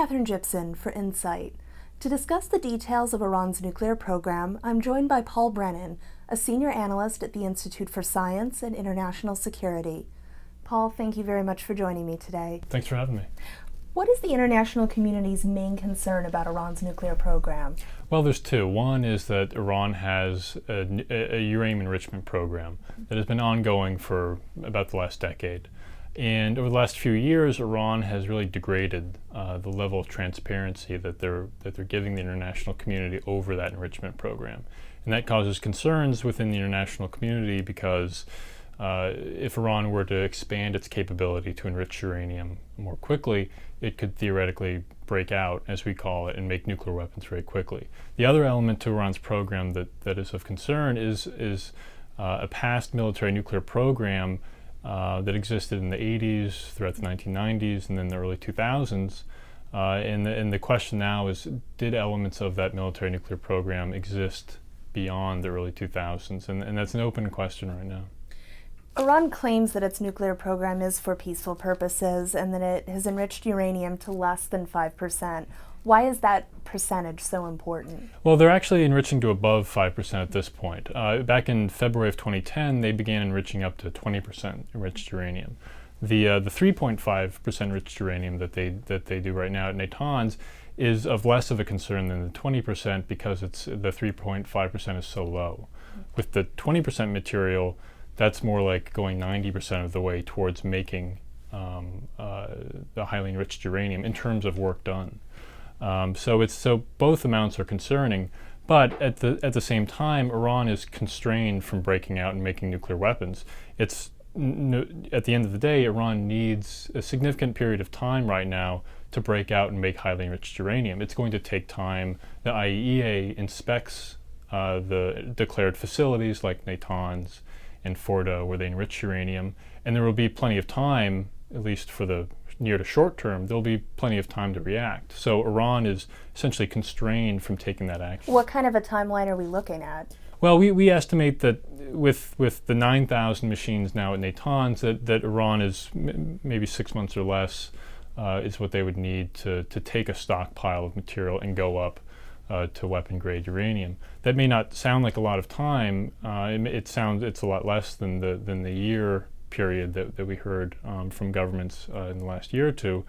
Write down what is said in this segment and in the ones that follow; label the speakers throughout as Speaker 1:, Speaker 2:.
Speaker 1: Katherine Gibson for Insight. To discuss the details of Iran's nuclear program, I'm joined by Paul Brannan, a senior analyst at the Institute for Science and International Security. Paul, thank you very much for joining me today.
Speaker 2: Thanks for having me.
Speaker 1: What is the international community's main concern about Iran's nuclear program?
Speaker 2: Well, there's two. One is that Iran has a uranium enrichment program that has been ongoing for about the last decade. And over the last few years, Iran has really degraded the level of transparency that they're giving the international community over that enrichment program. And that causes concerns within the international community because if Iran were to expand its capability to enrich uranium more quickly, it could theoretically break out, as we call it, and make nuclear weapons very quickly. The other element to Iran's program that is of concern is a past military nuclear program that existed in the 80s, throughout the 1990s, and then the early 2000s. And the question now is, did elements of that military nuclear program exist beyond the early 2000s? And that's an open question right now.
Speaker 1: Iran claims that its nuclear program is for peaceful purposes and that it has enriched uranium to less than 5%. Why is that percentage so important?
Speaker 2: Well, they're actually enriching to above 5% at this point. Back in February of 2010, they began enriching up to 20% enriched uranium. The 3.5% enriched uranium that they do right now at Natanz is of less of a concern than the 20% because the 3.5% is so low. With the 20% material, that's more like going 90% of the way towards making the highly enriched uranium in terms of work done. So both amounts are concerning, but at the same time, Iran is constrained from breaking out and making nuclear weapons. At the end of the day, Iran needs a significant period of time right now to break out and make highly enriched uranium. It's going to take time. The IAEA inspects the declared facilities like Natanz and Fordo where they enrich uranium, and there will be plenty of time, at least for the near to short term, there'll be plenty of time to react. So Iran is essentially constrained from taking that action.
Speaker 1: What kind of a timeline are we looking at?
Speaker 2: Well, we estimate that with the 9,000 machines now at Natanz, that Iran is maybe 6 months or less is what they would need to take a stockpile of material and go up to weapon-grade uranium. That may not sound like a lot of time. It's a lot less than the year period that we heard from governments in the last year or two.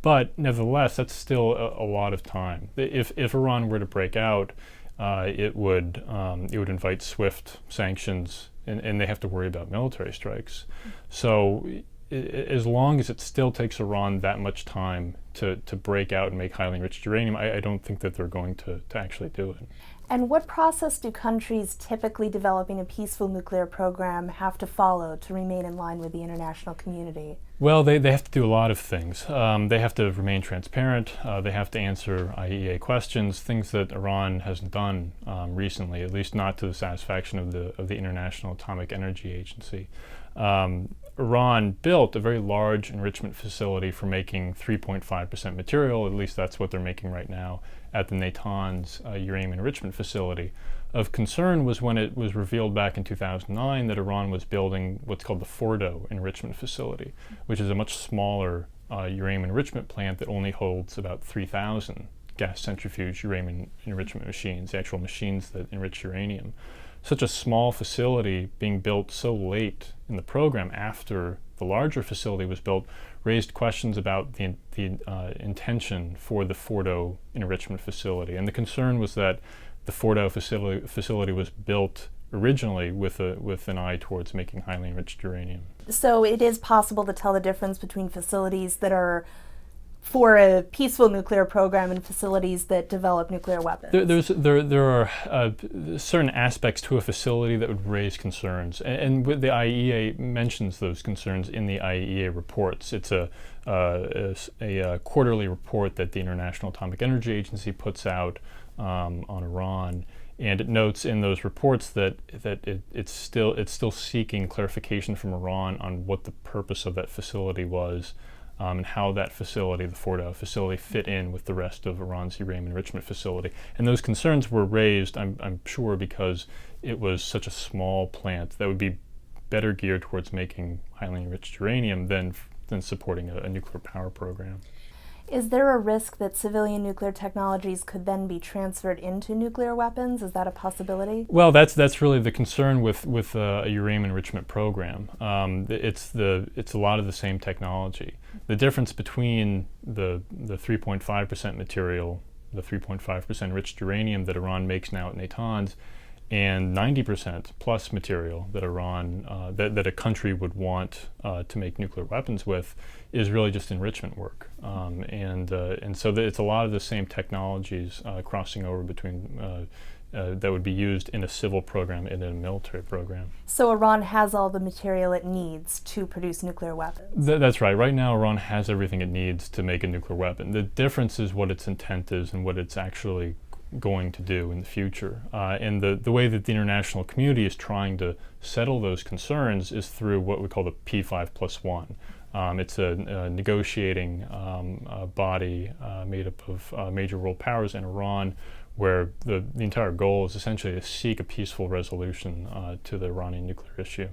Speaker 2: But nevertheless, that's still a lot of time. If Iran were to break out, it would invite swift sanctions, and they have to worry about military strikes. So as long as it still takes Iran that much time to break out and make highly enriched uranium, I don't think that they're going to actually do it.
Speaker 1: And what process do countries typically developing a peaceful nuclear program have to follow to remain in line with the international community?
Speaker 2: Well, they have to do a lot of things. They have to remain transparent. They have to answer IAEA questions, things that Iran hasn't done recently, at least not to the satisfaction of the International Atomic Energy Agency. Iran built a very large enrichment facility for making 3.5% material, at least that's what they're making right now, at the Natanz uranium enrichment facility. Of concern was when it was revealed back in 2009 that Iran was building what's called the Fordo enrichment facility, which is a much smaller uranium enrichment plant that only holds about 3,000 gas centrifuge uranium enrichment machines, the actual machines that enrich uranium. Such a small facility being built so late in the program after the larger facility was built raised questions about the intention for the Fordo enrichment facility. And the concern was that the Fordo facility was built originally with an eye towards making highly enriched uranium.
Speaker 1: So it is possible to tell the difference between facilities that are for a peaceful nuclear program and facilities that develop nuclear weapons?
Speaker 2: There are certain aspects to a facility that would raise concerns, and the IAEA mentions those concerns in the IAEA reports. It's a quarterly report that the International Atomic Energy Agency puts out on Iran, and it notes in those reports that it's still seeking clarification from Iran on what the purpose of that facility was. And how that facility, the Fordo facility, fit in with the rest of Iran's uranium enrichment facility. And those concerns were raised, I'm sure, because it was such a small plant that would be better geared towards making highly enriched uranium than supporting a nuclear power program.
Speaker 1: Is there a risk that civilian nuclear technologies could then be transferred into nuclear weapons? Is that a possibility?
Speaker 2: Well, that's really the concern with a uranium enrichment program. It's a lot of the same technology. The difference between the 3.5% material, the 3.5% enriched uranium that Iran makes now at Natanz, and 90% plus material that Iran, that a country would want to make nuclear weapons with, is really just enrichment work. And so it's a lot of the same technologies crossing over between that would be used in a civil program and in a military program.
Speaker 1: So Iran has all the material it needs to produce nuclear weapons?
Speaker 2: That's right. Right now, Iran has everything it needs to make a nuclear weapon. The difference is what its intent is and what it's actually going to do in the future. And the way that the international community is trying to settle those concerns is through what we call the P5+1. It's a negotiating body made up of major world powers and Iran, where the entire goal is essentially to seek a peaceful resolution to the Iranian nuclear issue.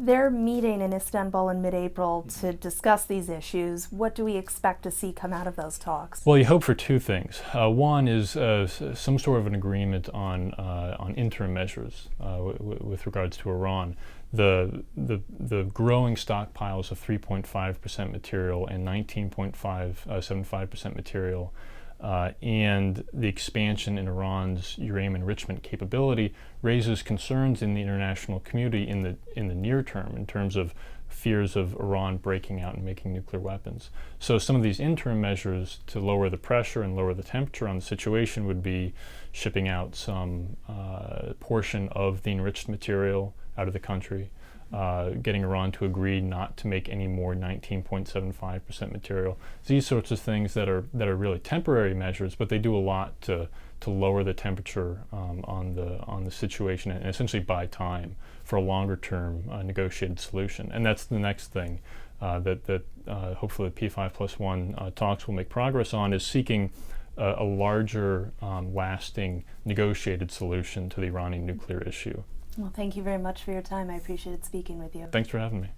Speaker 1: They're meeting in Istanbul in mid-April to discuss these issues. What do we expect to see come out of those talks?
Speaker 2: Well, you hope for two things. One is some sort of an agreement on interim measures with regards to Iran. The growing stockpiles of 3.5% material and 19.75% material, and the expansion in Iran's uranium enrichment capability raises concerns in the international community in the near term in terms of fears of Iran breaking out and making nuclear weapons. So some of these interim measures to lower the pressure and lower the temperature on the situation would be shipping out some portion of the enriched material out of the country, getting Iran to agree not to make any more 19.75% material. These sorts of things that are really temporary measures, but they do a lot to lower the temperature on the situation and essentially buy time for a longer term negotiated solution. And that's the next thing that hopefully the P5+1 talks will make progress on, is seeking a larger lasting negotiated solution to the Iranian nuclear issue.
Speaker 1: Well, thank you very much for your time. I appreciated speaking with you.
Speaker 2: Thanks for having me.